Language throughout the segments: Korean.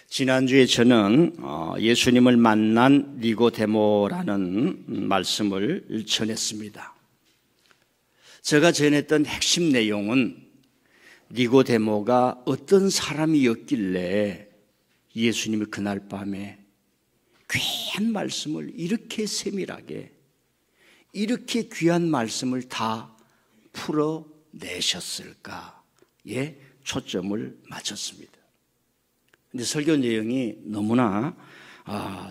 지난주에 저는 예수님을 만난 니고데모라는 말씀을 전했습니다. 제가 전했던 핵심 내용은 니고데모가 어떤 사람이었길래 예수님이 그날 밤에 귀한 말씀을 이렇게 세밀하게, 이렇게 귀한 말씀을 다 풀어내셨을까에 초점을 맞췄습니다. 근데 설교 내용이 너무나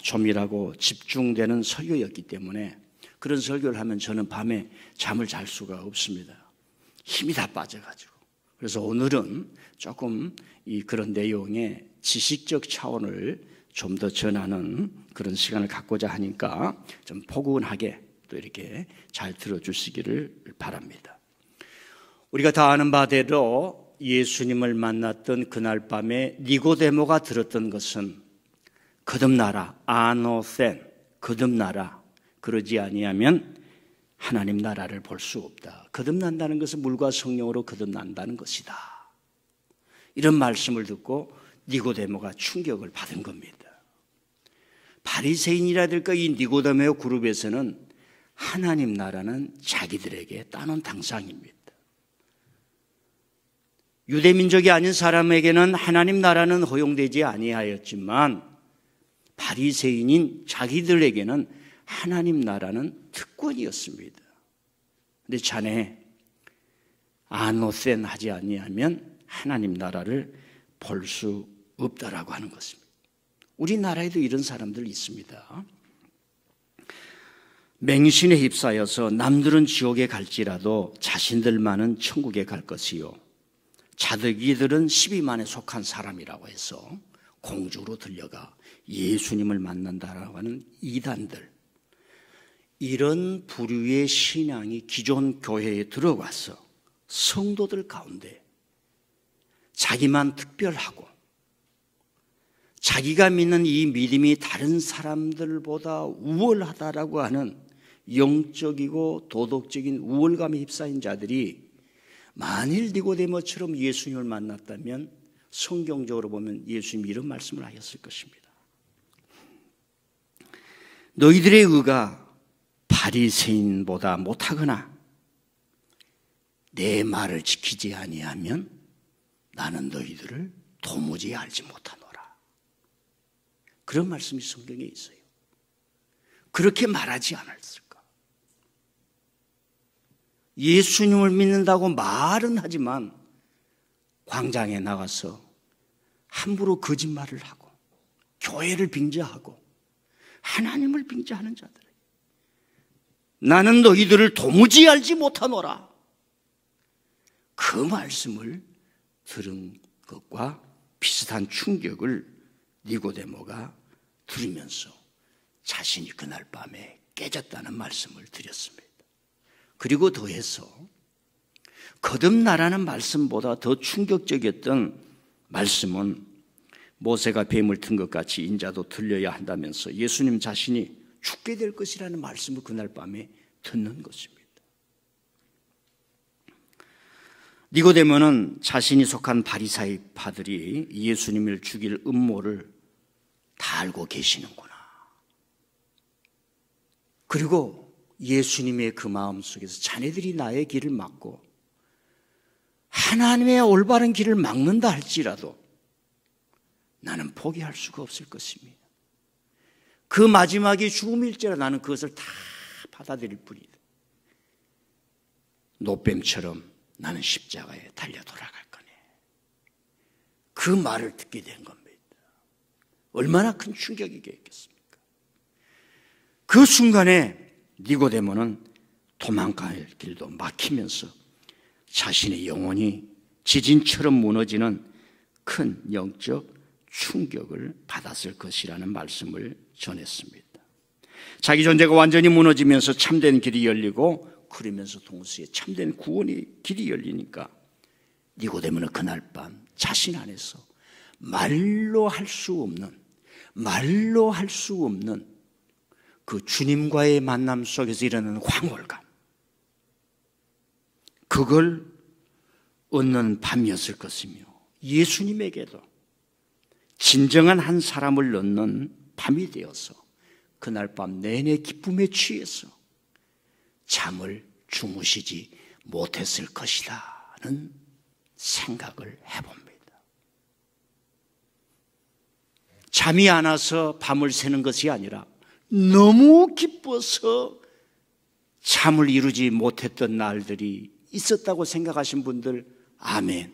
조밀하고 집중되는 설교였기 때문에 그런 설교를 하면 저는 밤에 잠을 잘 수가 없습니다. 힘이 다 빠져가지고. 그래서 오늘은 조금 그런 내용의 지식적 차원을 좀 더 전하는 그런 시간을 갖고자 하니까 좀 포근하게 또 이렇게 잘 들어주시기를 바랍니다. 우리가 다 아는 바대로 예수님을 만났던 그날 밤에 니고데모가 들었던 것은 거듭나라, 아노센, 거듭나라. 그러지 아니하면 하나님 나라를 볼 수 없다. 거듭난다는 것은 물과 성령으로 거듭난다는 것이다. 이런 말씀을 듣고 니고데모가 충격을 받은 겁니다. 바리새인이라 될까 이 니고데모 그룹에서는 하나님 나라는 자기들에게 따놓은 당상입니다. 유대민족이 아닌 사람에게는 하나님 나라는 허용되지 아니하였지만 바리새인인 자기들에게는 하나님 나라는 특권이었습니다. 근데 자네 아노센 하지 아니하면 하나님 나라를 볼 수 없다라고 하는 것입니다. 우리나라에도 이런 사람들 있습니다. 맹신에 휩싸여서 남들은 지옥에 갈지라도 자신들만은 천국에 갈 것이요, 자기들은 12만에 속한 사람이라고 해서 공주로 들려가 예수님을 만난다라고 하는 이단들, 이런 부류의 신앙이 기존 교회에 들어와서 성도들 가운데 자기만 특별하고 자기가 믿는 이 믿음이 다른 사람들보다 우월하다라고 하는 영적이고 도덕적인 우월감에 휩싸인 자들이 만일 니고데모처럼 예수님을 만났다면 성경적으로 보면 예수님이 이런 말씀을 하셨을 것입니다. 너희들의 의가 바리새인보다 못하거나 내 말을 지키지 아니하면 나는 너희들을 도무지 알지 못하노라. 그런 말씀이 성경에 있어요. 그렇게 말하지 않았을까? 예수님을 믿는다고 말은 하지만 광장에 나가서 함부로 거짓말을 하고 교회를 빙자하고 하나님을 빙자하는 자들, 나는 너희들을 도무지 알지 못하노라. 그 말씀을 들은 것과 비슷한 충격을 니고데모가 들으면서 자신이 그날 밤에 깨졌다는 말씀을 드렸습니다. 그리고 더해서 거듭나라는 말씀보다 더 충격적이었던 말씀은 모세가 뱀을 튼 것 같이 인자도 들려야 한다면서 예수님 자신이 죽게 될 것이라는 말씀을 그날 밤에 듣는 것입니다. 니고데모는 자신이 속한 바리새파들이 예수님을 죽일 음모를 다 알고 계시는구나. 그리고 예수님의 그 마음속에서 자네들이 나의 길을 막고 하나님의 올바른 길을 막는다 할지라도 나는 포기할 수가 없을 것입니다. 그 마지막이 죽음일지라 나는 그것을 다 받아들일 뿐이다. 노뱀처럼 나는 십자가에 달려 돌아갈 거네. 그 말을 듣게 된 겁니다. 얼마나 큰 충격이겠습니까? 그 순간에 니고데모는 도망갈 길도 막히면서 자신의 영혼이 지진처럼 무너지는 큰 영적 충격을 받았을 것이라는 말씀을 전했습니다. 자기 존재가 완전히 무너지면서 참된 길이 열리고, 그러면서 동시에 참된 구원의 길이 열리니까 니고데모는 그날 밤 자신 안에서 말로 할 수 없는 그 주님과의 만남 속에서 일어나는 황홀감, 그걸 얻는 밤이었을 것이며, 예수님에게도 진정한 한 사람을 넣는 밤이 되어서 그날 밤 내내 기쁨에 취해서 잠을 주무시지 못했을 것이라는 생각을 해봅니다. 잠이 안 와서 밤을 새는 것이 아니라 너무 기뻐서 잠을 이루지 못했던 날들이 있었다고 생각하신 분들, 아멘,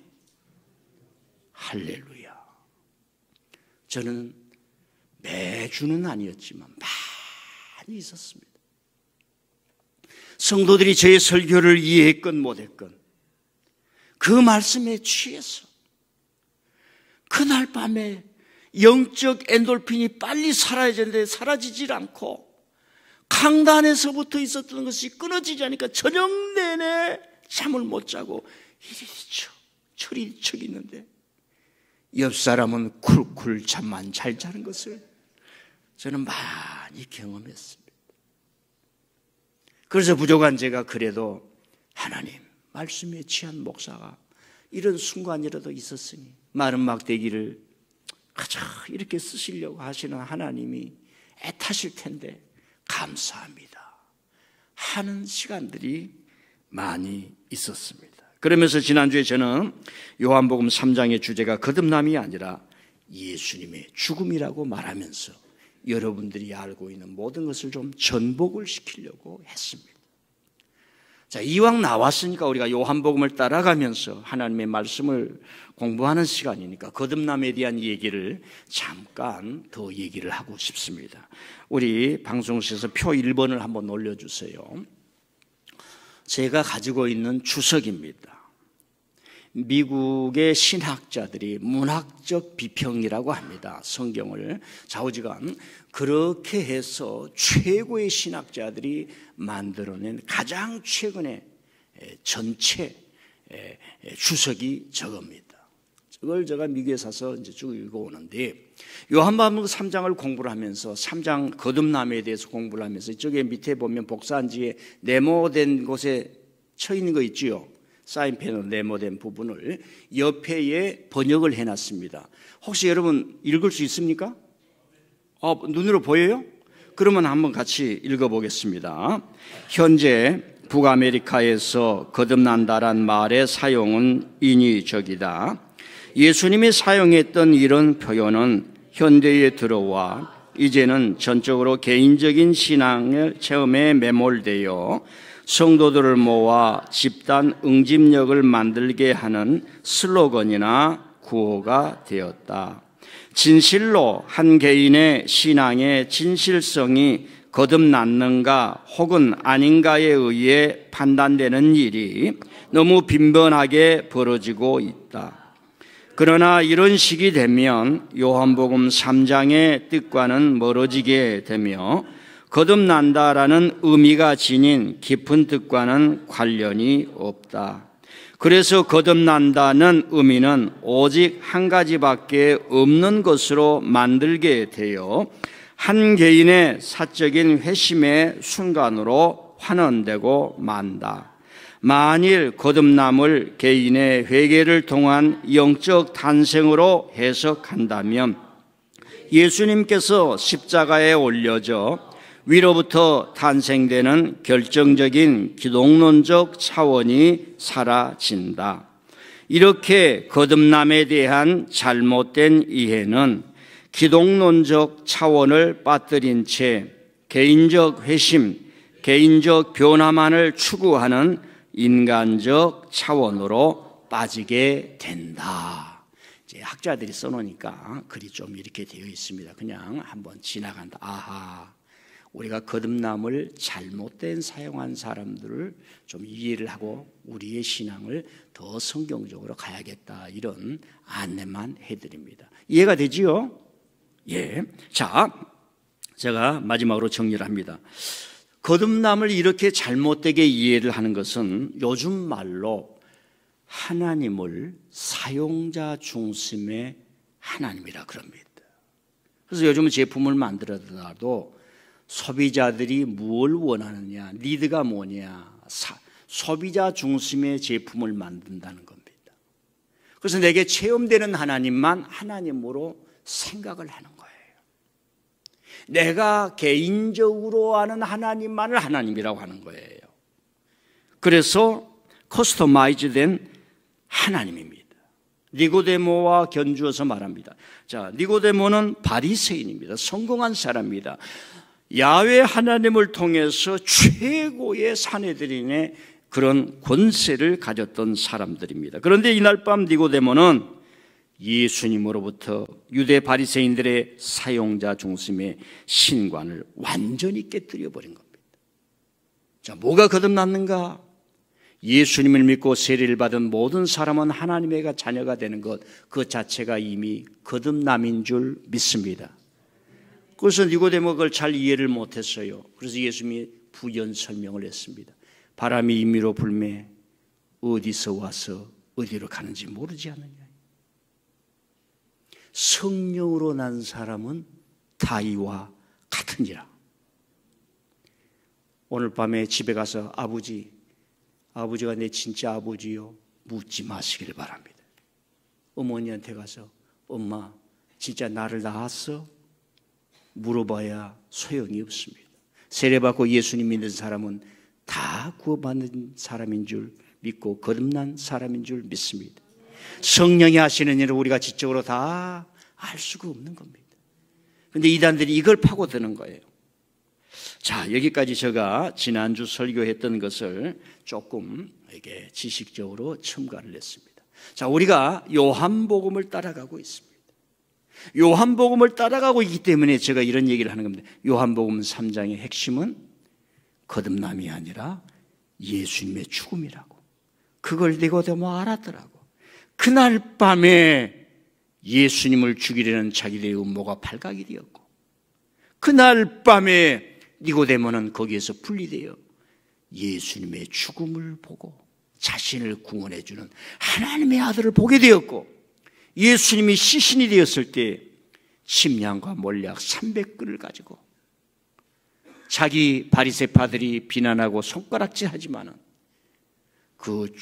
할렐루야. 저는 매주는 아니었지만 많이 있었습니다. 성도들이 저의 설교를 이해했건 못했건 그 말씀에 취해서 그날 밤에 영적 엔돌핀이 빨리 사라져야 되는데 사라지질 않고 강단에서부터 있었던 것이 끊어지지 않으니까 저녁 내내 잠을 못 자고 이리리 저리 있는데 옆 사람은 쿨쿨 잠만 잘 자는 것을 저는 많이 경험했습니다. 그래서 부족한 제가 그래도 하나님 말씀에 취한 목사가 이런 순간이라도 있었으니 마른 막대기를 가자 이렇게 쓰시려고 하시는 하나님이 애타실 텐데 감사합니다 하는 시간들이 많이 있었습니다. 그러면서 지난주에 저는 요한복음 3장의 주제가 거듭남이 아니라 예수님의 죽음이라고 말하면서 여러분들이 알고 있는 모든 것을 좀 전복을 시키려고 했습니다. 자, 이왕 나왔으니까 우리가 요한복음을 따라가면서 하나님의 말씀을 공부하는 시간이니까 거듭남에 대한 얘기를 잠깐 더 얘기를 하고 싶습니다. 우리 방송실에서 표 1번을 한번 올려주세요. 제가 가지고 있는 주석입니다. 미국의 신학자들이 문학적 비평이라고 합니다. 성경을 좌우지간 그렇게 해서 최고의 신학자들이 만들어낸 가장 최근의 전체 주석이 저겁니다. 이걸 제가 미국에 사서 이제 쭉 읽어오는데 요한복음 3장을 공부를 하면서 3장 거듭남에 대해서 공부를 하면서 이쪽에 밑에 보면 복사한지에 네모된 곳에 쳐 있는 거 있지요. 사인펜으로 네모된 부분을 옆에에 번역을 해놨습니다. 혹시 여러분 읽을 수 있습니까? 눈으로 보여요? 그러면 한번 같이 읽어보겠습니다. 현재 북아메리카에서 거듭난다란 말의 사용은 인위적이다. 예수님이 사용했던 이런 표현은 현대에 들어와 이제는 전적으로 개인적인 신앙의 체험에 매몰되어 성도들을 모아 집단 응집력을 만들게 하는 슬로건이나 구호가 되었다. 진실로 한 개인의 신앙의 진실성이 거듭났는가 혹은 아닌가에 의해 판단되는 일이 너무 빈번하게 벌어지고 있다. 그러나 이런 식이 되면 요한복음 3장의 뜻과는 멀어지게 되며 거듭난다라는 의미가 지닌 깊은 뜻과는 관련이 없다. 그래서 거듭난다는 의미는 오직 한 가지밖에 없는 것으로 만들게 되어 한 개인의 사적인 회심의 순간으로 환원되고 만다. 만일 거듭남을 개인의 회개를 통한 영적 탄생으로 해석한다면 예수님께서 십자가에 올려져 위로부터 탄생되는 결정적인 기독론적 차원이 사라진다. 이렇게 거듭남에 대한 잘못된 이해는 기독론적 차원을 빠뜨린 채 개인적 회심, 개인적 변화만을 추구하는 인간적 차원으로 빠지게 된다. 이제 학자들이 써놓으니까 글이 좀 이렇게 되어 있습니다. 그냥 한번 지나간다. 아하. 우리가 거듭남을 잘못된 사용한 사람들을 좀 이해를 하고 우리의 신앙을 더 성경적으로 가야겠다 이런 안내만 해드립니다. 이해가 되지요? 예. 자, 제가 마지막으로 정리를 합니다. 거듭남을 이렇게 잘못되게 이해를 하는 것은 요즘 말로 하나님을 사용자 중심의 하나님이라 그럽니다. 그래서 요즘은 제품을 만들어도 소비자들이 뭘 원하느냐, 니드가 뭐냐, 소비자 중심의 제품을 만든다는 겁니다. 그래서 내게 체험되는 하나님만 하나님으로 생각을 하는 거예요. 내가 개인적으로 아는 하나님만을 하나님이라고 하는 거예요. 그래서 커스터마이즈된 하나님입니다. 니고데모와 견주어서 말합니다. 자, 니고데모는 바리새인입니다. 성공한 사람입니다. 야훼 하나님을 통해서 최고의 사내들인의 그런 권세를 가졌던 사람들입니다. 그런데 이날 밤 니고데모는 예수님으로부터 유대 바리새인들의 사용자 중심의 신관을 완전히 깨뜨려 버린 겁니다. 자, 뭐가 거듭났는가? 예수님을 믿고 세례를 받은 모든 사람은 하나님의 자녀가 되는 것, 그 자체가 이미 거듭남인 줄 믿습니다. 그래서 니고데모가 그걸 잘 이해를 못했어요. 그래서 예수님이 부연 설명을 했습니다. 바람이 임의로 불매 어디서 와서 어디로 가는지 모르지 않느냐. 성령으로 난 사람은 다이와 같으니라. 오늘 밤에 집에 가서 아버지가 내 진짜 아버지요? 묻지 마시길 바랍니다. 어머니한테 가서 엄마 진짜 나를 낳았어? 물어봐야 소용이 없습니다. 세례받고 예수님 믿는 사람은 다 구원받는 사람인 줄 믿고 거듭난 사람인 줄 믿습니다. 성령이 하시는 일을 우리가 지적으로 다 알 수가 없는 겁니다. 그런데 이단들이 이걸 파고드는 거예요. 자, 여기까지 제가 지난주 설교했던 것을 조금 이게 지식적으로 첨가를 했습니다. 자, 우리가 요한복음을 따라가고 있습니다. 요한복음을 따라가고 있기 때문에 제가 이런 얘기를 하는 겁니다. 요한복음 3장의 핵심은 거듭남이 아니라 예수님의 죽음이라고. 그걸 니고데모 알았더라고. 그날 밤에 예수님을 죽이려는 자기들의 음모가 발각이 되었고, 그날 밤에 니고데모는 거기에서 분리되어 예수님의 죽음을 보고 자신을 구원해 주는 하나님의 아들을 보게 되었고, 예수님이 시신이 되었을 때 침량과 몰약 300근을 가지고 자기 바리새파들이 비난하고 손가락질하지만은 그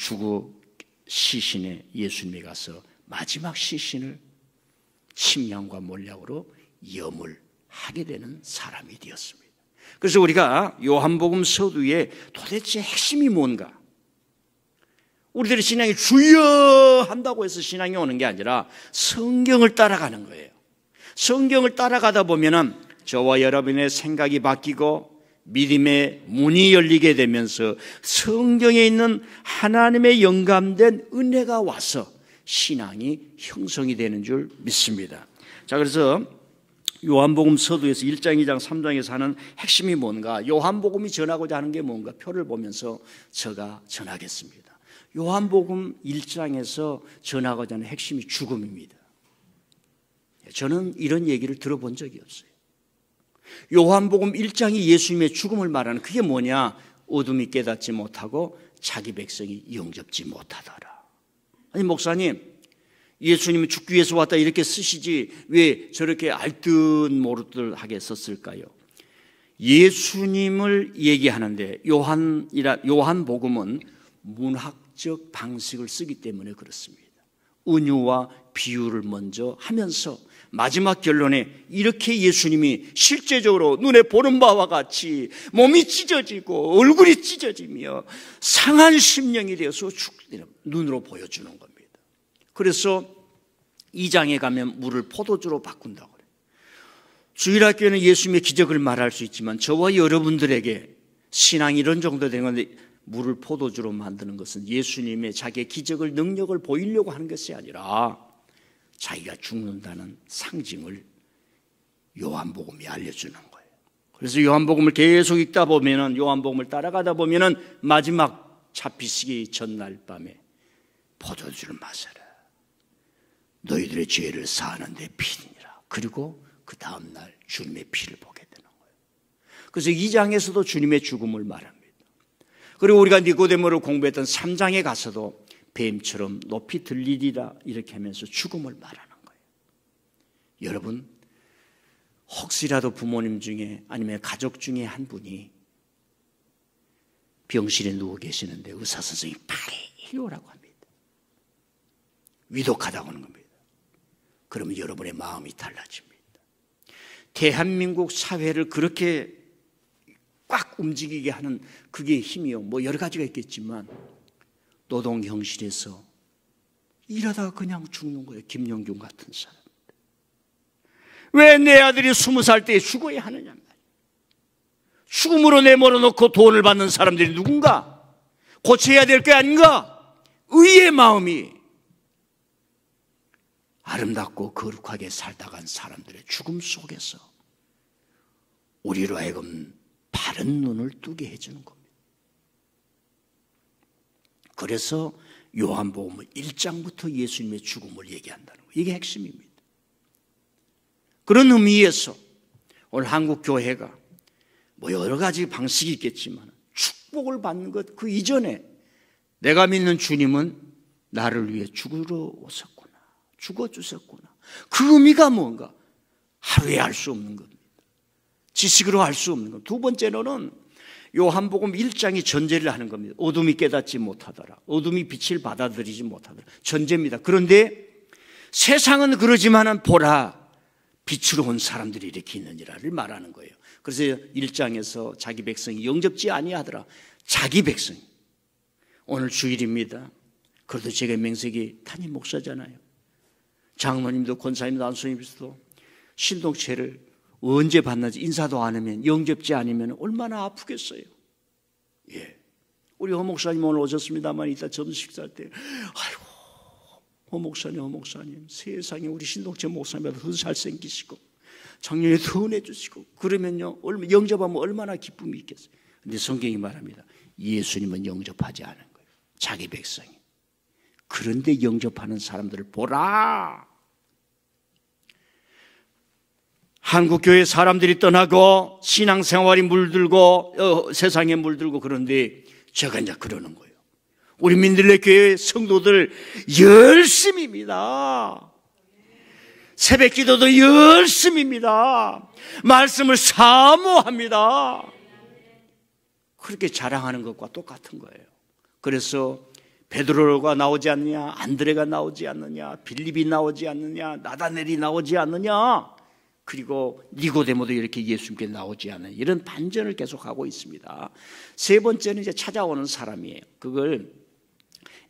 시신에 예수님이 가서 마지막 시신을 침량과 몰약으로 염을 하게 되는 사람이 되었습니다. 그래서 우리가 요한복음 서두에 도대체 핵심이 뭔가? 우리들의 신앙이 주여 한다고 해서 신앙이 오는 게 아니라 성경을 따라가는 거예요. 성경을 따라가다 보면은 저와 여러분의 생각이 바뀌고 믿음의 문이 열리게 되면서 성경에 있는 하나님의 영감된 은혜가 와서 신앙이 형성이 되는 줄 믿습니다. 자, 그래서 요한복음 서두에서 1장, 2장, 3장에서 하는 핵심이 뭔가, 요한복음이 전하고자 하는 게 뭔가 표를 보면서 제가 전하겠습니다. 요한복음 1장에서 전하고자 하는 핵심이 죽음입니다. 저는 이런 얘기를 들어본 적이 없어요. 요한복음 1장이 예수님의 죽음을 말하는 그게 뭐냐? 어둠이 깨닫지 못하고 자기 백성이 영접지 못하더라. 아니, 목사님, 예수님이 죽기 위해서 왔다 이렇게 쓰시지 왜 저렇게 알듯 모르듯하게 썼을까요? 예수님을 얘기하는데 요한복음은 문학적 방식을 쓰기 때문에 그렇습니다. 은유와 비유를 먼저 하면서 마지막 결론에 이렇게 예수님이 실제적으로 눈에 보는 바와 같이 몸이 찢어지고 얼굴이 찢어지며 상한 심령이 되어서 눈으로 보여주는 겁니다. 그래서 2장에 가면 물을 포도주로 바꾼다고 그래요. 주일학교에는 예수님의 기적을 말할 수 있지만 저와 여러분들에게 신앙이 이런 정도 되는 건데, 물을 포도주로 만드는 것은 예수님의 자기의 기적을, 능력을 보이려고 하는 것이 아니라 자기가 죽는다는 상징을 요한복음이 알려주는 거예요. 그래서 요한복음을 계속 읽다 보면은, 요한복음을 따라가다 보면은 마지막 잡히시기 전날 밤에 포도주를 마셔라. 너희들의 죄를 사하는 데 피니라. 그리고 그 다음날 주님의 피를 보게 되는 거예요. 그래서 2장에서도 주님의 죽음을 말합니다. 그리고 우리가 니고데모를 공부했던 3장에 가서도 뱀처럼 높이 들리리라 이렇게 하면서 죽음을 말하는 거예요. 여러분, 혹시라도 부모님 중에 아니면 가족 중에 한 분이 병실에 누워 계시는데 의사 선생님이 빨리 오라고 합니다. 위독하다고 하는 겁니다. 그러면 여러분의 마음이 달라집니다. 대한민국 사회를 그렇게 꽉 움직이게 하는 그게 힘이요. 뭐 여러 가지가 있겠지만 노동경실에서 일하다가 그냥 죽는 거예요. 김영균 같은 사람. 왜 내 아들이 20살 때 죽어야 하느냐 말이에요. 죽음으로 내몰아놓고 돈을 받는 사람들이 누군가? 고쳐야 될 게 아닌가? 의의 마음이 아름답고 거룩하게 살다간 사람들의 죽음 속에서 우리로 하여금 바른 눈을 뜨게 해주는 겁니다. 그래서 요한복음 1장부터 예수님의 죽음을 얘기한다는 거예요. 이게 핵심입니다. 그런 의미에서 오늘 한국 교회가 뭐 여러 가지 방식이 있겠지만 축복을 받는 것 그 이전에 내가 믿는 주님은 나를 위해 죽으러 오셨구나, 죽어주셨구나. 그 의미가 뭔가 하루에 알 수 없는 겁니다. 지식으로 알 수 없는 겁니다. 두 번째로는 요한복음 1장이 전제를 하는 겁니다. 어둠이 깨닫지 못하더라, 어둠이 빛을 받아들이지 못하더라, 전제입니다. 그런데 세상은 그러지만은 보라, 빛으로 온 사람들이 이렇게 있느니라를 말하는 거예요. 그래서 1장에서 자기 백성이 영접지 아니하더라. 자기 백성. 오늘 주일입니다. 그래도 제가 명색이 담임 목사잖아요. 장로님도 권사님도 안수님도 신동체를 언제 받는지 인사도 안 하면, 영접지 않으면 얼마나 아프겠어요. 예. 우리 허 목사님 오늘 오셨습니다만 이따 점심 식사할 때 아이고 허 목사님 세상에 우리 신동체 목사님보다 더 잘생기시고 작년에 더 은혜 주시고 그러면요 영접하면 얼마나 기쁨이 있겠어요. 그런데 성경이 말합니다. 예수님은 영접하지 않은 거예요. 자기 백성이. 그런데 영접하는 사람들을 보라. 한국교회 사람들이 떠나고 신앙생활이 물들고 세상에 물들고 그런데 제가 이제 그러는 거예요. 우리 민들레 교회 성도들 열심입니다. 새벽 기도도 열심입니다. 말씀을 사모합니다. 그렇게 자랑하는 것과 똑같은 거예요. 그래서 베드로가 나오지 않느냐, 안드레가 나오지 않느냐, 빌립이 나오지 않느냐, 나다넬이 나오지 않느냐, 그리고 니고데모도 이렇게 예수님께 나오지 않는 이런 반전을 계속하고 있습니다. 세 번째는 이제 찾아오는 사람이에요. 그걸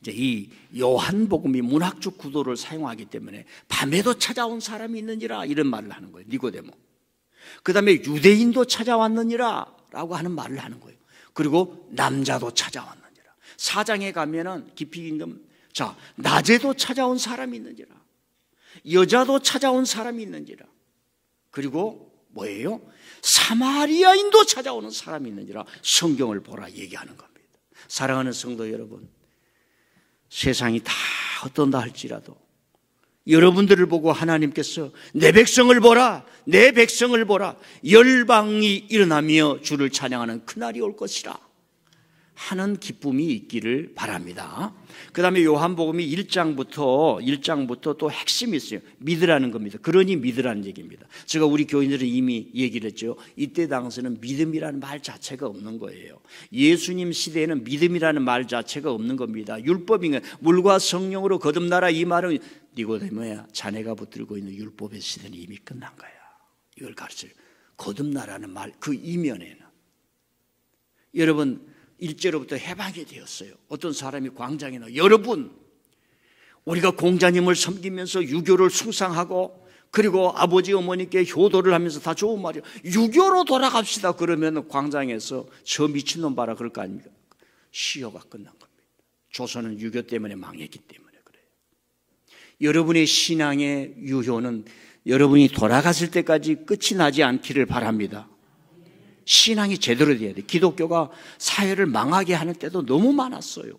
이제 이 요한복음이 문학적 구도를 사용하기 때문에 밤에도 찾아온 사람이 있느니라 이런 말을 하는 거예요. 니고데모. 그 다음에 유대인도 찾아왔느니라 라고 하는 말을 하는 거예요. 그리고 남자도 찾아왔느니라. 4장에 가면은 깊이 있는 자 낮에도 찾아온 사람이 있느니라, 여자도 찾아온 사람이 있느니라, 그리고 뭐예요? 사마리아인도 찾아오는 사람이 있느니라. 성경을 보라 얘기하는 겁니다. 사랑하는 성도 여러분, 세상이 다 어떤다 할지라도 여러분들을 보고 하나님께서 내 백성을 보라, 내 백성을 보라, 열방이 일어나며 주를 찬양하는 그날이 올 것이라 하는 기쁨이 있기를 바랍니다. 그 다음에 요한복음이 1장부터 또 핵심이 있어요. 믿으라는 겁니다. 그러니 믿으라는 얘기입니다. 제가 우리 교인들은 이미 얘기를 했죠. 이때 당시에는 믿음이라는 말 자체가 없는 거예요. 예수님 시대에는 믿음이라는 말 자체가 없는 겁니다. 율법인 물과 성령으로 거듭나라 이 말은 니고데모야, 자네가 붙들고 있는 율법의 시대는 이미 끝난 거야. 이걸 가르쳐요. 거듭나라는 말 그 이면에는 여러분 1절로부터 해방이 되었어요. 어떤 사람이 광장에 나와 여러분 우리가 공자님을 섬기면서 유교를 숭상하고 그리고 아버지 어머니께 효도를 하면서 다 좋은 말이에요. 유교로 돌아갑시다 그러면 광장에서 저 미친놈 봐라 그럴 거 아닙니까? 시효가 끝난 겁니다. 조선은 유교 때문에 망했기 때문에 그래요. 여러분의 신앙의 유효는 여러분이 돌아갔을 때까지 끝이 나지 않기를 바랍니다. 신앙이 제대로 돼야 돼. 기독교가 사회를 망하게 하는 때도 너무 많았어요.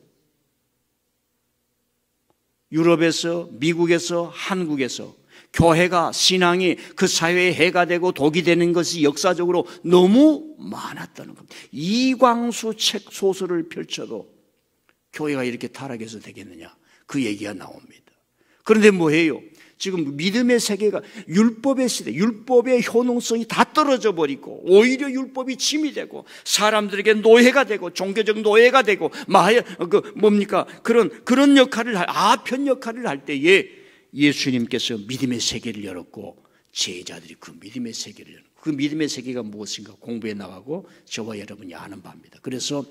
유럽에서, 미국에서, 한국에서 교회가, 신앙이 그 사회에 해가 되고 독이 되는 것이 역사적으로 너무 많았다는 겁니다. 이광수 책 소설을 펼쳐도 교회가 이렇게 타락해서 되겠느냐 그 얘기가 나옵니다. 그런데 뭐예요? 지금 믿음의 세계가 율법의 시대, 율법의 효능성이 다 떨어져 버리고 오히려 율법이 짐이 되고 사람들에게 노예가 되고 종교적 노예가 되고 그런 역할을 아편 역할을 할 때에 예수님께서 믿음의 세계를 열었고 제자들이 그 믿음의 세계를 열었고, 그 믿음의 세계가 무엇인가 공부해 나가고 저와 여러분이 아는 바입니다. 그래서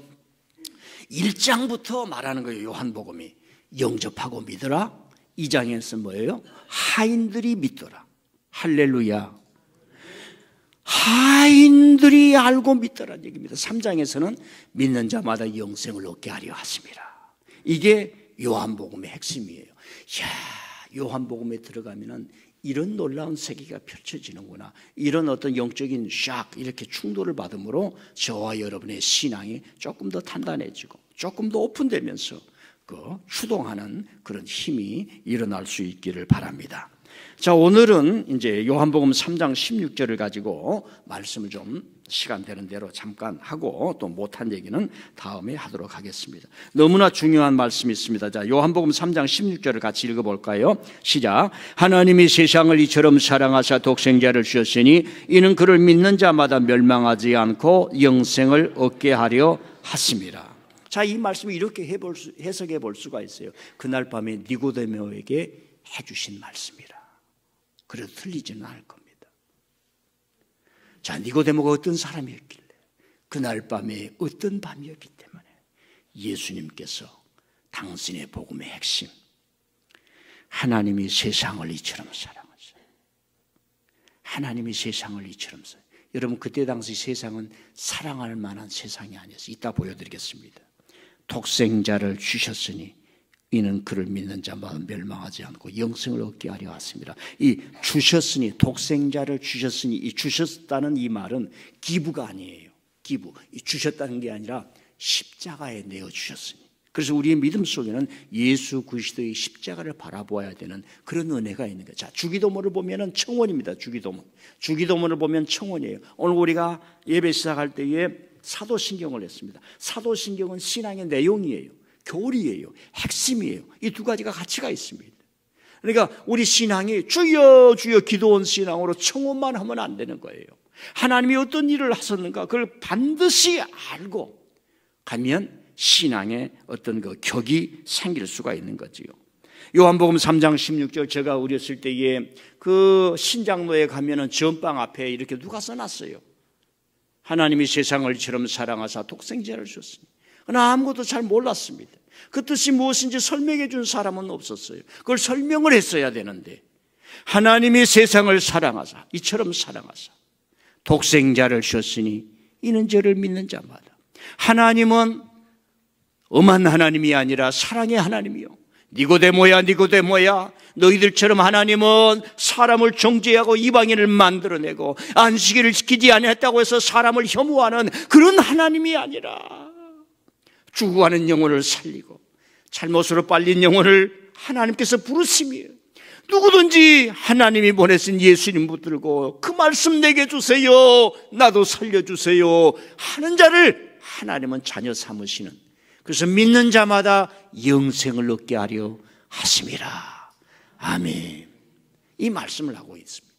1장부터 말하는 거예요. 요한복음이 영접하고 믿어라. 2장에서 뭐예요? 하인들이 믿더라. 할렐루야. 하인들이 알고 믿더라는 얘기입니다. 3장에서는 믿는 자마다 영생을 얻게 하려 하심이라. 이게 요한복음의 핵심이에요. 이야, 요한복음에 들어가면은 이런 놀라운 세계가 펼쳐지는구나. 이런 어떤 영적인 샥 이렇게 충돌을 받음으로 저와 여러분의 신앙이 조금 더 단단해지고 조금 더 오픈되면서 그 추동하는 그런 힘이 일어날 수 있기를 바랍니다. 자, 오늘은 이제 요한복음 3장 16절을 가지고 말씀을 좀 시간 되는 대로 잠깐 하고 또 못한 얘기는 다음에 하도록 하겠습니다. 너무나 중요한 말씀이 있습니다. 자, 요한복음 3장 16절을 같이 읽어볼까요? 시작. 하나님이 세상을 이처럼 사랑하사 독생자를 주셨으니 이는 그를 믿는 자마다 멸망하지 않고 영생을 얻게 하려 하심이라. 자, 이 말씀을 이렇게 해석해 볼 수가 있어요. 그날 밤에 니고데모에게 해주신 말씀이라. 그래도 틀리지는 않을 겁니다. 자, 니고데모가 어떤 사람이었길래, 그날 밤에 어떤 밤이었기 때문에 예수님께서 당신의 복음의 핵심, 하나님이 세상을 이처럼 사랑하셨어요. 하나님이 세상을 이처럼 사랑하셨어요. 여러분, 그때 당시 세상은 사랑할 만한 세상이 아니었어요. 이따 보여드리겠습니다. 독생자를 주셨으니 이는 그를 믿는 자마다 멸망하지 않고 영생을 얻게 하려 하십니다. 이 주셨으니, 독생자를 주셨으니, 이 주셨다는 이 말은 기부가 아니에요. 기부. 이 주셨다는 게 아니라 십자가에 내어 주셨으니. 그래서 우리의 믿음 속에는 예수 그리스도의 십자가를 바라보아야 되는 그런 은혜가 있는 거예요. 자, 주기도문을 보면은 청원입니다. 주기도문. 주기도문을 보면 청원이에요. 오늘 우리가 예배 시작할 때에 사도신경을 했습니다. 사도신경은 신앙의 내용이에요. 교리예요. 핵심이에요. 이 두 가지가 가치가 있습니다. 그러니까 우리 신앙이 주여 주여 기도원 신앙으로 청원만 하면 안 되는 거예요. 하나님이 어떤 일을 하셨는가 그걸 반드시 알고 가면 신앙의 어떤 그 격이 생길 수가 있는 거지요. 요한복음 3장 16절, 제가 어렸을 때에 그 신장로에 가면은 전방 앞에 이렇게 누가 써놨어요. 하나님이 세상을 이처럼 사랑하사 독생자를 주셨으니. 그러나 아무것도 잘 몰랐습니다. 그 뜻이 무엇인지 설명해 준 사람은 없었어요. 그걸 설명을 했어야 되는데, 하나님이 세상을 사랑하사, 이처럼 사랑하사 독생자를 주셨으니 이는 저를 믿는 자마다. 하나님은 엄한 하나님이 아니라 사랑의 하나님이요. 니고데모야, 니고데모야, 너희들처럼 하나님은 사람을 정죄하고 이방인을 만들어내고 안식일을 지키지 아니했다고 해서 사람을 혐오하는 그런 하나님이 아니라 죽어가는 영혼을 살리고 잘못으로 빨린 영혼을 하나님께서 부르심이에요. 누구든지 하나님이 보내신 예수님 붙들고 그 말씀 내게 주세요, 나도 살려주세요 하는 자를 하나님은 자녀 삼으시는, 그래서 믿는 자마다 영생을 얻게 하려 하심이라. 아멘. 이 말씀을 하고 있습니다.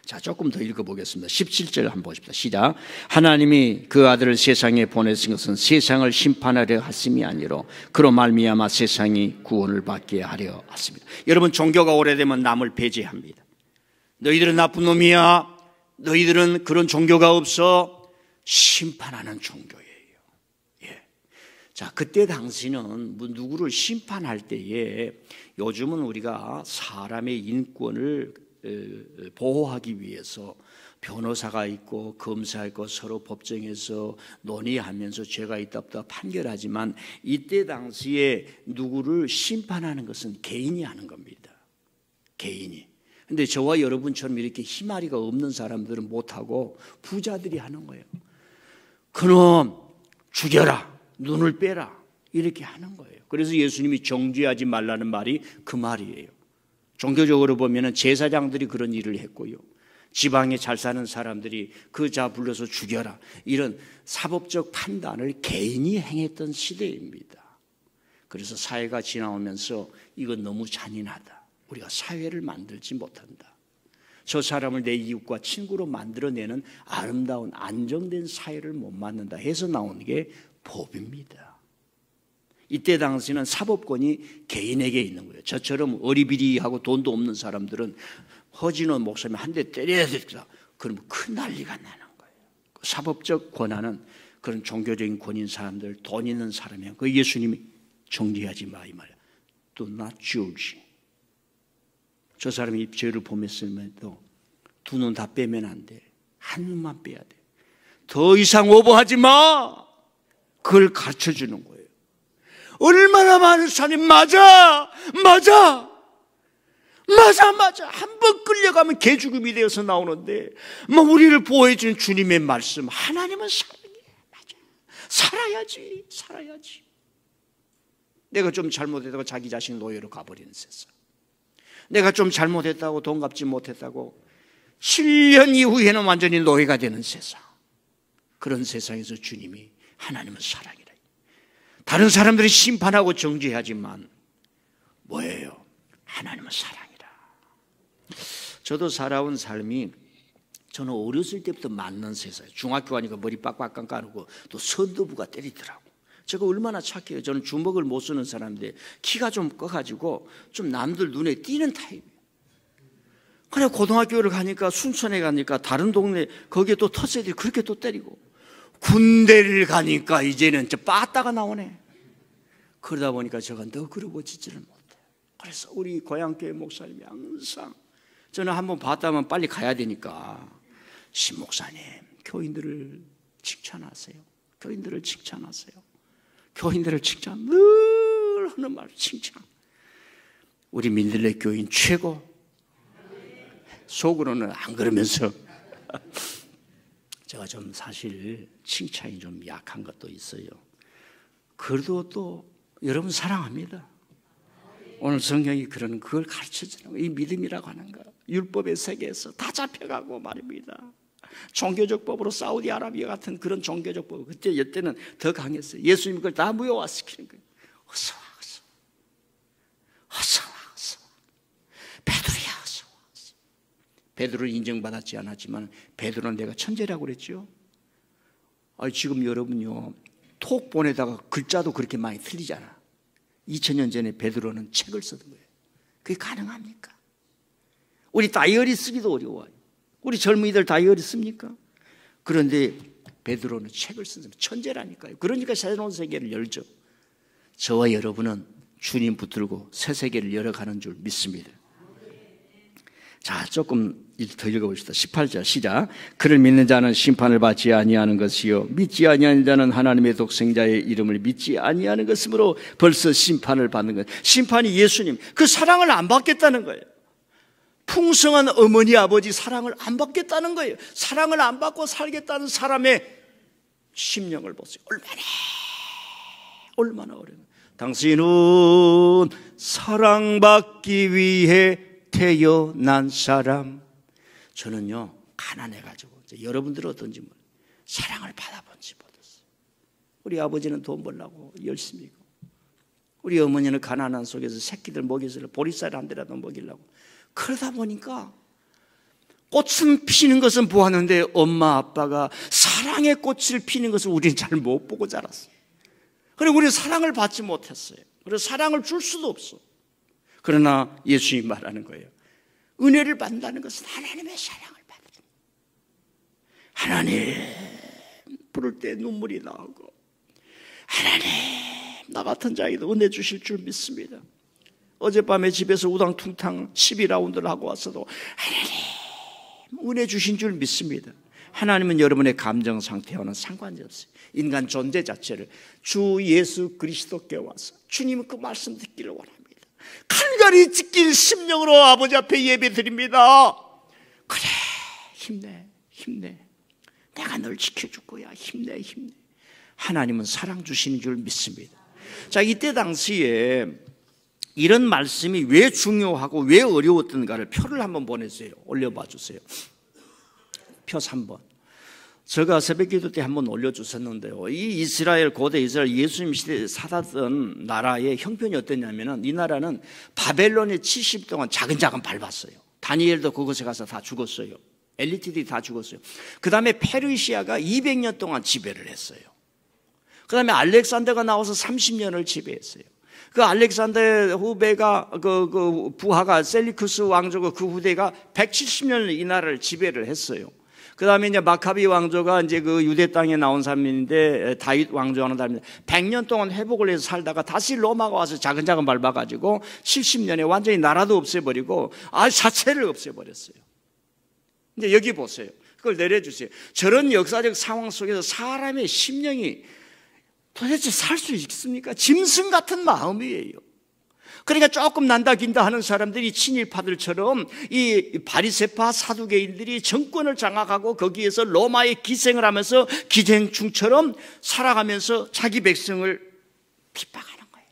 자, 조금 더 읽어보겠습니다. 17절 한번 보십시다. 시작. 하나님이 그 아들을 세상에 보내신 것은 세상을 심판하려 하심이 아니로 그로 말미암아 세상이 구원을 받게 하려 하십니다. 여러분, 종교가 오래되면 남을 배제합니다. 너희들은 나쁜 놈이야, 너희들은 그런 종교가 없어, 심판하는 종교예요. 예. 자, 그때 당시는 누구를 심판할 때에, 요즘은 우리가 사람의 인권을 보호하기 위해서 변호사가 있고 검사가 있고 서로 법정에서 논의하면서 죄가 있다 없다 판결하지만, 이때 당시에 누구를 심판하는 것은 개인이 하는 겁니다. 개인이. 근데 저와 여러분처럼 이렇게 희마리가 없는 사람들은 못하고 부자들이 하는 거예요. 그놈 죽여라, 눈을 빼라, 이렇게 하는 거예요. 그래서 예수님이 정죄하지 말라는 말이 그 말이에요. 종교적으로 보면 제사장들이 그런 일을 했고요, 지방에 잘 사는 사람들이 그 자 불러서 죽여라, 이런 사법적 판단을 개인이 행했던 시대입니다. 그래서 사회가 지나오면서 이건 너무 잔인하다, 우리가 사회를 만들지 못한다, 저 사람을 내 이웃과 친구로 만들어내는 아름다운 안정된 사회를 못 만든다 해서 나오는 게 법입니다. 이때 당시는 사법권이 개인에게 있는 거예요. 저처럼 어리비리하고 돈도 없는 사람들은 허진원 목사님 한 대 때려야 되겠다. 그러면 큰 난리가 나는 거예요. 사법적 권한은 그런 종교적인 권인 사람들, 돈 있는 사람이야. 그 예수님이 정죄하지 마 이 말이야. Do not judge. 저 사람이 죄를 범했음에도 두 눈 다 빼면 안 돼. 한 눈만 빼야 돼. 더 이상 오버하지 마. 그걸 가르쳐 주는 거예요. 얼마나 많은 사람이 맞아. 한 번 끌려가면 개죽음이 되어서 나오는데 우리를 보호해 주는 주님의 말씀, 하나님은 사랑이에요. 맞아. 살아야지. 내가 좀 잘못했다고 자기 자신 노예로 가버리는 세상. 내가 좀 잘못했다고 돈 갚지 못했다고 7년 이후에는 완전히 노예가 되는 세상. 그런 세상에서 주님이 하나님은 사랑이라. 다른 사람들이 심판하고 정죄하지만 뭐예요? 하나님은 사랑이라. 저도 살아온 삶이 저는 어렸을 때부터 맞는 세상. 중학교 가니까 머리 빡빡 감고 또 선도부가 때리더라고. 제가 얼마나 착해요. 저는 주먹을 못 쓰는 사람인데 키가 좀 커가지고 좀 남들 눈에 띄는 타입이에요. 그래 고등학교를 가니까 순천에 가니까 다른 동네 거기에 또 터세들이 그렇게 또 때리고 군대를 가니까 이제는 빠따가 나오네. 그러다 보니까 제가 너그러워지지를 못해. 그래서 우리 고향교회 목사님이 항상 저는 한번 봤다면 빨리 가야 되니까 신 목사님 교인들을 칭찬하세요. 교인들을 칭찬 늘 하는 말 칭찬. 우리 민들레 교인 최고. 속으로는 안 그러면서 제가 좀 사실 칭찬이 좀 약한 것도 있어요. 그래도 또 여러분 사랑합니다. 오늘 성경이 그걸 가르쳐주는 거예요. 이 믿음이라고 하는 거 율법의 세계에서 다 잡혀가고 말입니다. 종교적 법으로 사우디아라비아 같은 그런 종교적 법, 이때는 더 강했어요. 예수님 그걸 다 무효화시키는 거예요. 어서 와. 베드로야 어서 와. 베드로는 인정받았지 않았지만 베드로는 내가 천재라고 그랬죠. 지금 여러분요 톡 보내다가 글자도 그렇게 많이 틀리잖아. 2000년 전에 베드로는 책을 쓰던 거예요. 그게 가능합니까? 우리 다이어리 쓰기도 어려워요. 우리 젊은이들 다이어리 씁니까? 그런데 베드로는 책을 쓰는 천재라니까요. 그러니까 새로운 세계를 열죠. 저와 여러분은 주님 붙들고 새 세계를 열어가는 줄 믿습니다. 자, 조금 더 읽어봅시다. 18절 시작. 그를 믿는 자는 심판을 받지 아니하는 것이요 믿지 아니하는 자는 하나님의 독생자의 이름을 믿지 아니하는 것이므로 벌써 심판을 받는 것. 심판이 예수님 그 사랑을 안 받겠다는 거예요. 풍성한 어머니 아버지 사랑을 안 받겠다는 거예요. 사랑을 안 받고 살겠다는 사람의 심령을 보세요. 얼마나 어려워요. 당신은 사랑받기 위해 태어난 사람. 저는요 가난해가지고 여러분들은 어떤지 모르겠어요. 사랑을 받아본지 못했어요. 우리 아버지는 돈 벌려고 열심히 하고 우리 어머니는 가난한 속에서 새끼들 먹이서 보리쌀 한 대라도 먹이려고. 그러다 보니까 꽃은 피는 것은 보았는데 엄마 아빠가 사랑의 꽃을 피는 것을 우리는 잘 못 보고 자랐어요. 그리고 우리는 사랑을 받지 못했어요. 그래서 사랑을 줄 수도 없어. 그러나 예수님이 말하는 거예요. 은혜를 받는다는 것은 하나님의 사랑을 받는 거예요. 하나님 부를 때 눈물이 나오고 하나님 나 같은 자에게도 은혜 주실 줄 믿습니다. 어젯밤에 집에서 우당퉁탕 12라운드를 하고 왔어도 하나님 은혜 주신 줄 믿습니다. 하나님은 여러분의 감정 상태와는 상관이 없어요. 인간 존재 자체를 주 예수 그리스도께 와서 주님은 그 말씀 듣기를 원합니다. 칼갈이 찢길 심령으로 아버지 앞에 예배 드립니다. 그래 힘내 내가 널 지켜줄 거야. 힘내 하나님은 사랑 주시는 줄 믿습니다. 자, 이때 당시에 이런 말씀이 왜 중요하고 왜 어려웠던가를 표를 한번 보내세요. 올려봐 주세요. 표 3번. 제가 새벽기도 때 한번 올려주셨는데요. 이 이스라엘, 고대 이스라엘 예수님 시대에 살았던 나라의 형편이 어땠냐면은 이 나라는 바벨론에 70 동안 자근자근 밟았어요. 다니엘도 그곳에 가서 다 죽었어요. 엘리트들이 다 죽었어요. 그 다음에 페르시아가 200년 동안 지배를 했어요. 그 다음에 알렉산더가 나와서 30년을 지배했어요. 그 알렉산더의 후배가 그 부하가 셀리쿠스 왕조가 그 후대가 170년을 이 나라를 지배를 했어요. 그 다음에 이제 마카비 왕조가 이제 그 유대 땅에 나온 사람인데 다윗 왕조하는 사람인데 100년 동안 회복을 해서 살다가 다시 로마가 와서 자근자근 밟아가지고 70년에 완전히 나라도 없애버리고 자체를 없애버렸어요. 이제 여기 보세요. 그걸 내려주세요. 저런 역사적 상황 속에서 사람의 심령이 도대체 살 수 있습니까? 짐승 같은 마음이에요. 그러니까 조금 난다 긴다 하는 사람들이 친일파들처럼 이 바리새파 사두개인들이 정권을 장악하고 거기에서 로마에 기생을 하면서 기생충처럼 살아가면서 자기 백성을 핍박하는 거예요.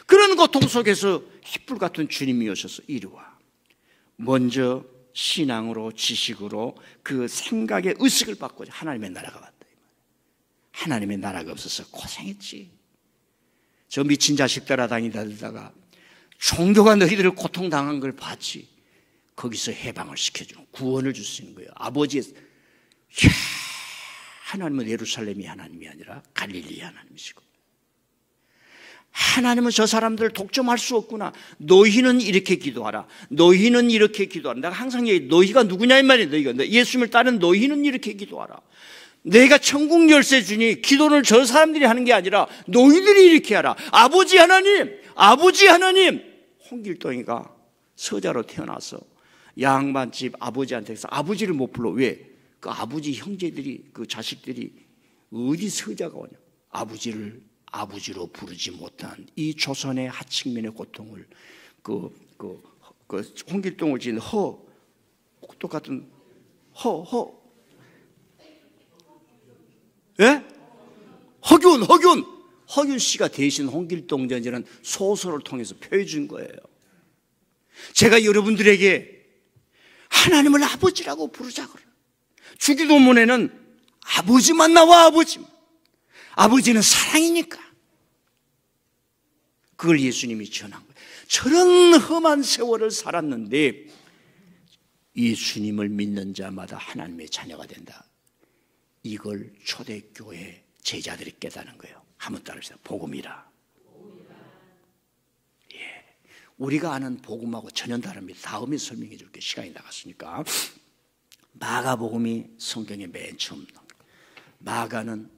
그런 고통 속에서 햇불 같은 주님이 오셔서 이리 와. 먼저 신앙으로 지식으로 그 생각의 의식을 바꾸자. 하나님의 나라가 왔다. 하나님의 나라가 없어서 고생했지. 저 미친 자식 따라다니다가 종교가 너희들을 고통당한 걸 봤지. 거기서 해방을 시켜주는 구원을 줄 수 있는 거예요. 아버지의 하나님은 예루살렘이 하나님이 아니라 갈릴리 하나님이시고, 하나님은 저 사람들을 독점할 수 없구나. 너희는 이렇게 기도하라. 너희는 이렇게 기도하라. 내가 항상 얘기해. 너희가 누구냐 이 말이야. 너희가 예수님을 따른 너희는 이렇게 기도하라. 내가 천국 열쇠 주니 기도를 저 사람들이 하는 게 아니라 너희들이 이렇게 하라. 아버지 하나님, 아버지 하나님. 홍길동이가 서자로 태어나서 양반집 아버지한테서 아버지를 못 불러. 왜? 그 아버지 형제들이, 그 자식들이 어디 서자가 오냐. 아버지를 아버지로 부르지 못한 이 조선의 하층민의 고통을 홍길동을 지은 똑같은 예? 허균 씨가 대신 홍길동전이라는 소설을 통해서 표해 준 거예요. 제가 여러분들에게 하나님을 아버지라고 부르자 그래요. 주기도문에는 아버지만 나와. 아버지는 사랑이니까. 그걸 예수님이 전한 거예요. 저런 험한 세월을 살았는데 예수님을 믿는 자마다 하나님의 자녀가 된다. 이걸 초대교회 제자들이 깨닫는 거예요. 한번 따라합시다. 복음이라. 예, 우리가 아는 복음하고 전혀 다릅니다. 다음에 설명해 줄게요. 시간이 나갔으니까. 마가복음이 성경에 맨 처음 나옵니다. 마가는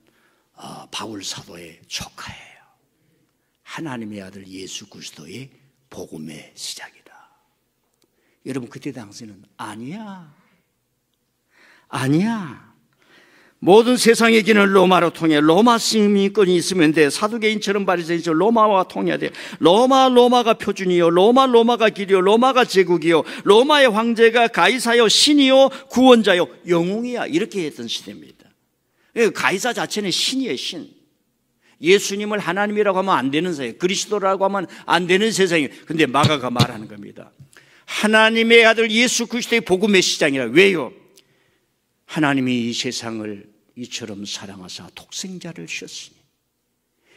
바울 사도의 조카예요. 하나님의 아들 예수 그리스도의 복음의 시작이다. 여러분 그때 당시에는 아니야. 모든 세상의 길은 로마로 통해. 로마 시민권이 있으면 돼. 사두개인처럼 바리새인처럼 로마와 통해야 돼. 로마가 표준이요, 로마가 길이요, 로마가 제국이요, 로마의 황제가 가이사요, 신이요, 구원자요, 영웅이야. 이렇게 했던 시대입니다. 가이사 자체는 신이에요. 신. 예수님을 하나님이라고 하면 안 되는 세상, 그리스도라고 하면 안 되는 세상이에요. 근데 마가가 말하는 겁니다. 하나님의 아들 예수 그리스도의 복음의 시작이라. 왜요? 하나님이 이 세상을 이처럼 사랑하사 독생자를 주셨으니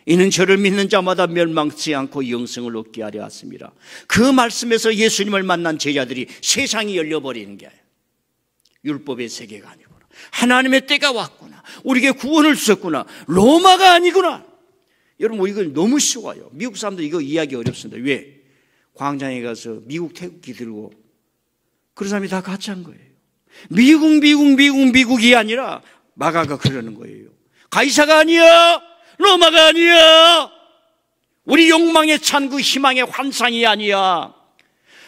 이는 저를 믿는 자마다 멸망치 않고 영생을 얻게 하려 하심이라. 그 말씀에서 예수님을 만난 제자들이 세상이 열려버리는 게 아니에요. 율법의 세계가 아니구나. 하나님의 때가 왔구나. 우리에게 구원을 주셨구나. 로마가 아니구나. 여러분 이거 너무 쉬워요. 미국 사람들 이거 이해하기 어렵습니다. 왜? 광장에 가서 미국 태극기 들고 그런 사람이 다 가짜인 거예요. 미국이 아니라 마가가 그러는 거예요. 가이사가 아니야. 로마가 아니야. 우리 욕망에 찬 그 희망의 환상이 아니야.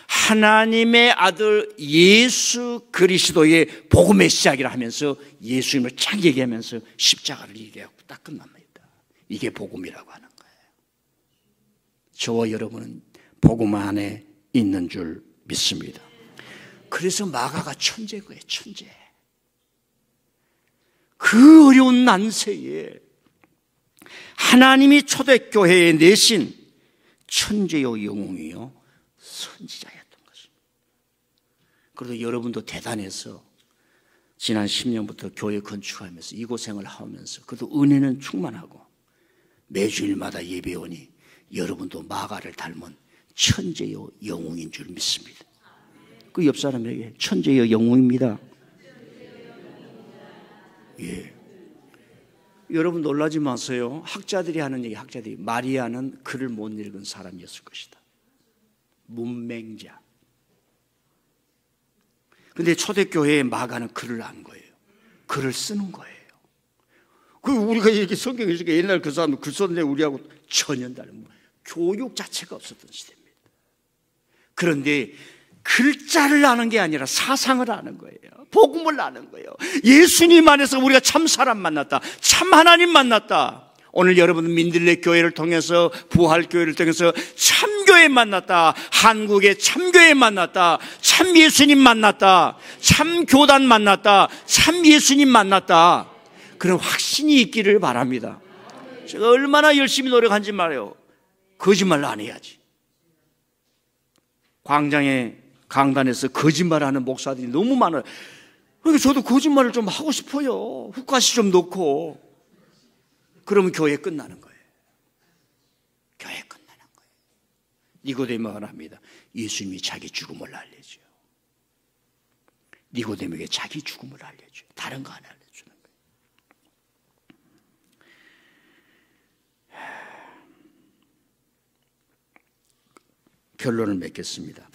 하나님의 아들 예수 그리스도의 복음의 시작이라 하면서 예수님을 쫙 얘기하면서 십자가를 얘기하고 딱 끝납니다. 이게 복음이라고 하는 거예요. 저와 여러분은 복음 안에 있는 줄 믿습니다. 그래서 마가가 천재고요. 천재. 그 어려운 난세에 하나님이 초대교회에 내신 천재요 영웅이요 선지자였던 것입니다. 그래도 여러분도 대단해서 지난 10년부터 교회 건축하면서 이 고생을 하면서 그래도 은혜는 충만하고 매주일마다 예배오니 여러분도 마가를 닮은 천재요 영웅인 줄 믿습니다. 그 옆 사람에게 천재요 영웅입니다. 예. 여러분 놀라지 마세요. 학자들이 하는 얘기, 학자들이 마리아는 글을 못 읽은 사람이었을 것이다. 문맹자. 근데 초대교회의 마가는 글을 안 거예요. 글을 쓰는 거예요. 그 우리가 이렇게 성경에 있으니까 옛날 그 사람은 글 썼는데 우리하고 전혀 다른 교육 자체가 없었던 시대입니다. 그런데 글자를 아는 게 아니라 사상을 아는 거예요. 복음을 아는 거예요. 예수님 안에서 우리가 참 사람 만났다. 참 하나님 만났다. 오늘 여러분은 민들레 교회를 통해서 부활 교회를 통해서 참교회 만났다. 한국의 참교회 만났다. 참 예수님 만났다. 참 교단 만났다. 참 예수님 만났다. 그런 확신이 있기를 바랍니다. 제가 얼마나 열심히 노력한지 말이에요. 거짓말 안 해야지. 광장에 강단에서 거짓말하는 목사들이 너무 많아요. 그러니까 저도 거짓말을 좀 하고 싶어요. 훅가시 좀 넣고. 그러면 교회 끝나는 거예요. 교회 끝나는 거예요. 니고데모가 합니다. 예수님이 자기 죽음을 알려줘요. 니고데모에게 자기 죽음을 알려줘요. 다른 거 안 알려주는 거예요. 결론을 맺겠습니다.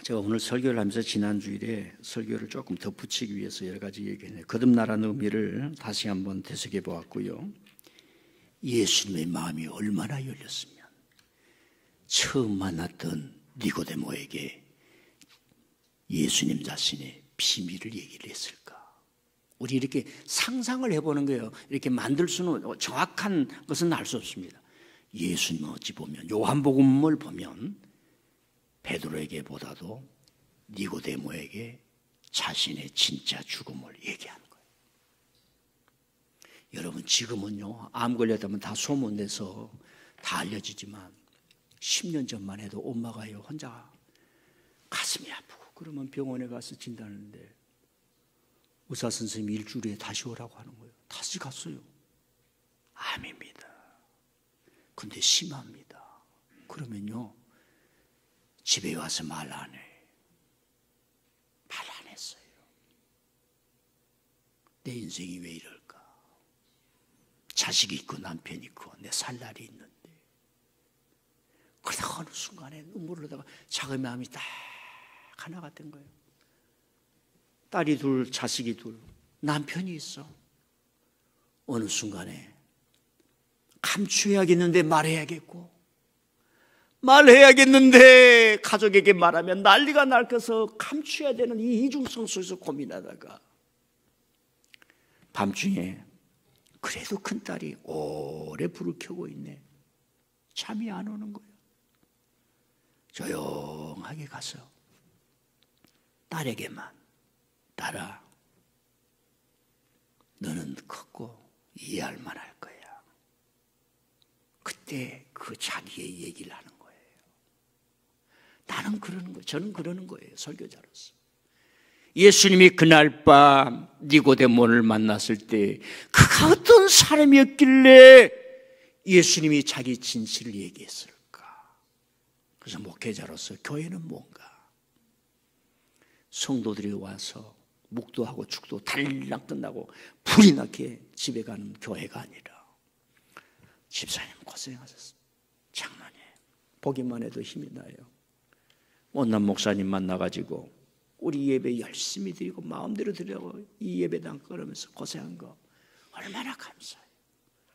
제가 오늘 설교를 하면서 지난 주일에 설교를 조금 덧붙이기 위해서 여러 가지 얘기했네요. 거듭나라는 의미를 다시 한번 되새겨 보았고요. 예수님의 마음이 얼마나 열렸으면 처음 만났던 니고데모에게 예수님 자신의 비밀을 얘기를 했을까? 우리 이렇게 상상을 해보는 거예요. 이렇게 만들 수는 정확한 것은 알 수 없습니다. 예수님은 어찌 보면 요한복음을 보면 베드로에게보다도 니고데모에게 자신의 진짜 죽음을 얘기하는 거예요. 여러분 지금은요 암 걸렸다면 다 소문내서 다 알려지지만 10년 전만 해도 엄마가요 혼자 가슴이 아프고 그러면 병원에 가서 진단하는데 의사 선생님이 일주일에 다시 오라고 하는 거예요. 다시 갔어요. 암입니다. 근데 심합니다. 그러면요 집에 와서 말 안 해. 말 안 했어요. 내 인생이 왜 이럴까? 자식이 있고 남편이 있고 내 살 날이 있는데. 그러다가 어느 순간에 눈물을 흘리다가 자기 마음이 딱 하나가 된 거예요. 딸이 둘, 자식이 둘, 남편이 있어. 어느 순간에 감추어야겠는데 말해야겠고 말해야겠는데 가족에게 말하면 난리가 날 것서 감추어야 되는 이 이중성 속에서 고민하다가 밤중에 그래도 큰딸이 오래 불을 켜고 있네. 잠이 안 오는 거예요. 조용하게 가서 딸에게만 딸아 너는 컸고 이해할 만할 거야. 그때 그 자기의 얘기를 하는 거예요. 나는 그러는 거예요. 저는 그러는 거예요. 설교자로서. 예수님이 그날 밤 니고데모를 만났을 때 그가 어떤 사람이었길래 예수님이 자기 진실을 얘기했을까? 그래서 목회자로서 교회는 뭔가? 성도들이 와서 묵도하고 축도 달랑 끝나고 불이 나게 집에 가는 교회가 아니라 집사님 고생하셨습니다. 장로님 보기만 해도 힘이 나요. 원남 목사님 만나가지고 우리 예배 열심히 드리고 마음대로 드리고 이 예배당 걸으면서 고생한 거 얼마나 감사해요.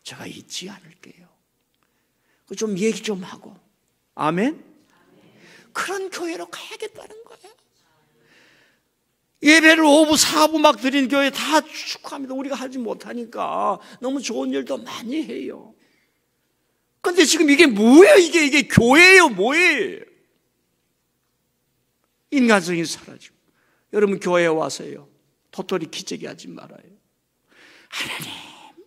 제가 잊지 않을게요. 좀 얘기 좀 하고 아멘? 그런 교회로 가야겠다는 거예요. 예배를 5부 4부 막 드린 교회 다 축하합니다. 우리가 하지 못하니까 너무 좋은 일도 많이 해요. 근데 지금 이게 뭐예요? 이게 교회예요? 뭐예요? 인간성이 사라지고. 여러분 교회에 와서요 도토리 기저귀 하지 말아요. 하나님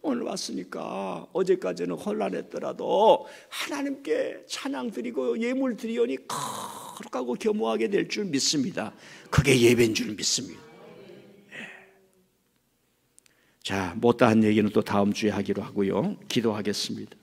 오늘 왔으니까 어제까지는 혼란했더라도 하나님께 찬양 드리고 예물 드리오니 거룩하고 겸허하게 될 줄 믿습니다. 그게 예배인 줄 믿습니다. 자, 못다한 얘기는 또 다음 주에 하기로 하고요. 기도하겠습니다.